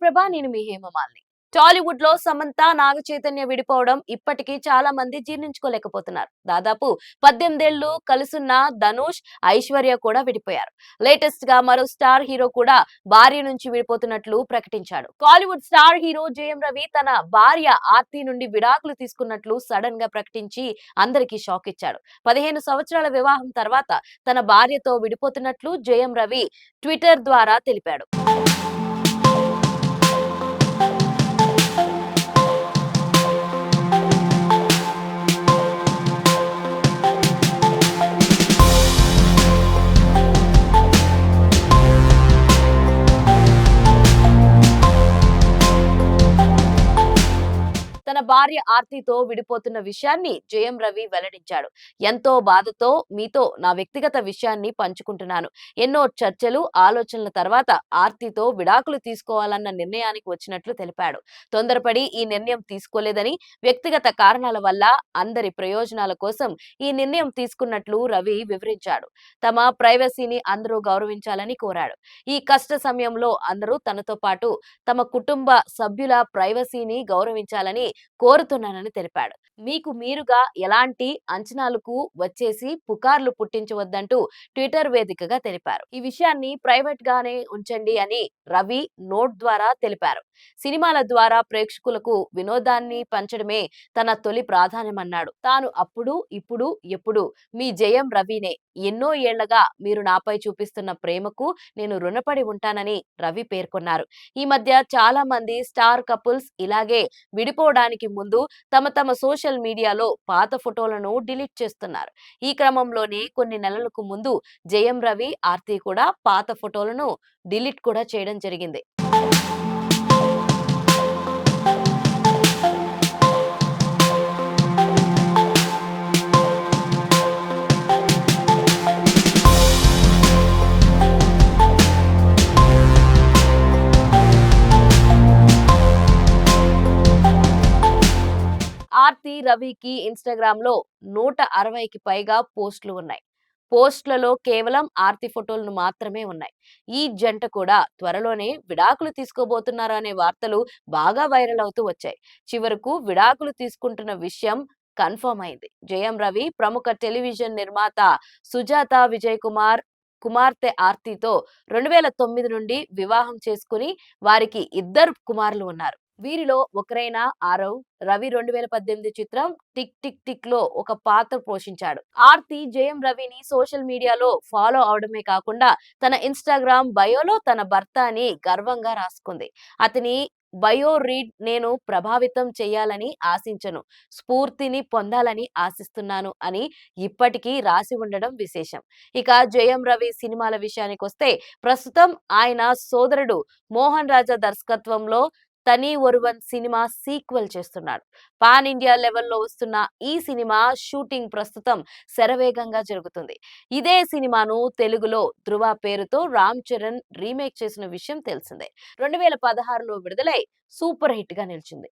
ప్రభా, నేను మీ హేమమాలిని. టాలీవుడ్ లో సమంత నాగ చైతన్య విడిపోవడం ఇప్పటికీ చాలా మంది జీర్ణించుకోలేకపోతున్నారు. దాదాపు 18 ఏళ్లు కలుసున్న ధనుష్, ఐశ్వర్య కూడా విడిపోయారు. లేటెస్ట్ గా మరో స్టార్ హీరో కూడా భార్య నుంచి విడిపోతున్నట్లు ప్రకటించాడు. కాలీవుడ్ స్టార్ హీరో జయం రవి తన భార్య ఆర్తి నుండి విడాకులు తీసుకున్నట్లు సడన్ గా ప్రకటించి అందరికీ షాక్ ఇచ్చాడు. 15 సంవత్సరాల వివాహం తర్వాత తన భార్యతో విడిపోతున్నట్లు జయం రవి ట్విట్టర్ ద్వారా తెలిపాడు. తన భార్య ఆర్తితో విడిపోతున్న విషయాన్ని జయం రవి వెల్లడించాడు. ఎంతో బాధతో మీతో నా వ్యక్తిగత విషయాన్ని పంచుకుంటున్నాను. ఎన్నో చర్చలు, ఆలోచనల తర్వాత ఆర్తితో విడాకులు తీసుకోవాలన్న నిర్ణయానికి వచ్చినట్లు తెలిపాడు. తొందరపడి ఈ నిర్ణయం తీసుకోలేదని, వ్యక్తిగత కారణాల వల్ల అందరి ప్రయోజనాల కోసం ఈ నిర్ణయం తీసుకున్నట్లు రవి వివరించాడు. తమ ప్రైవసీని అందరూ గౌరవించాలని కోరాడు. ఈ కష్ట సమయంలో అందరూ తనతో పాటు తమ కుటుంబ సభ్యుల ప్రైవసీని గౌరవించాలని కోరుతున్నానని తెలిపాడు. మీకు మీరుగా ఎలాంటి అంచనాలకు వచ్చేసి పుకార్లు పుట్టించవద్దంటూ ట్విట్టర్ వేదికగా తెలిపారు. ఈ విషయాన్ని ప్రైవేట్ గానే ఉంచండి అని రవి నోట్ ద్వారా తెలిపారు. సినిమాల ద్వారా ప్రేక్షకులకు వినోదాన్ని పంచడమే తన తొలి ప్రాధాన్యమన్నాడు. తాను అప్పుడు, ఇప్పుడు, ఎప్పుడు మీ జయం రవినే. ఎన్నో ఏళ్లగా మీరు నాపై చూపిస్తున్న ప్రేమకు నేను రుణపడి ఉంటానని రవి పేర్కొన్నారు. ఈ మధ్య చాలా మంది స్టార్ కపుల్స్ ఇలాగే విడిపోవడానికి ముందు తమ సోషల్ మీడియాలో పాత ఫోటోలను డిలీట్ చేస్తున్నారు. ఈ క్రమంలోనే కొన్ని నెలలకు ముందు జయం రవి, ఆర్తి కూడా పాత ఫోటోలను డిలీట్ కూడా చేయడం జరిగింది. ఆర్తి రవికి ఇన్‌స్టాగ్రామ్ లో 160కి పైగా పోస్టులు ఉన్నాయి. పోస్టులలో కేవలం ఆర్తి ఫోటోలను మాత్రమే ఉన్నాయి. ఈ జంట కూడా త్వరలోనే విడాకులు తీసుకోబోతున్నారు అనే వార్తలు బాగా వైరల్ అవుతూ వచ్చాయి. చివరకు విడాకులు తీసుకుంటున్న విషయం కన్ఫర్మ్ అయింది. జయం రవి ప్రముఖ టెలివిజన్ నిర్మాత సుజాత విజయ్ కుమార్ కుమార్తె ఆర్తితో 2009 నుండి వివాహం చేసుకుని వారికి ఇద్దరు కుమారులు ఉన్నారు. వీరిలో ఒకరైన ఆరవ్ రవి 2018 చిత్రం టిక్ టిక్ టిక్ లో ఒక పాత్ర పోషించాడు. ఆర్తి జయం రవిని సోషల్ మీడియాలో ఫాలో అవడమే కాకుండా తన ఇన్‌స్టాగ్రామ్ బయోలో తన భర్త అని గర్వంగా రాసుకుంది. అతని బయో రీడ్ నేను ప్రభావితం చేయాలని ఆశించను, స్ఫూర్తిని పొందాలని ఆశిస్తున్నాను అని ఇప్పటికీ రాసి ఉండడం విశేషం. ఇక జయం రవి సినిమాల విషయానికొస్తే ప్రస్తుతం ఆయన సోదరుడు మోహన్ రాజా దర్శకత్వంలో తని ఒరువన్ సినిమా సీక్వెల్ చేస్తున్నాడు. పాన్ ఇండియా లెవెల్లో వస్తున్న ఈ సినిమా షూటింగ్ ప్రస్తుతం శరవేగంగా జరుగుతుంది. ఇదే సినిమాను తెలుగులో ధృవ పేరుతో రామ్ చరణ్ రీమేక్ చేసిన విషయం తెలిసిందే. 2016లో విడుదలై సూపర్ హిట్ గా నిలిచింది.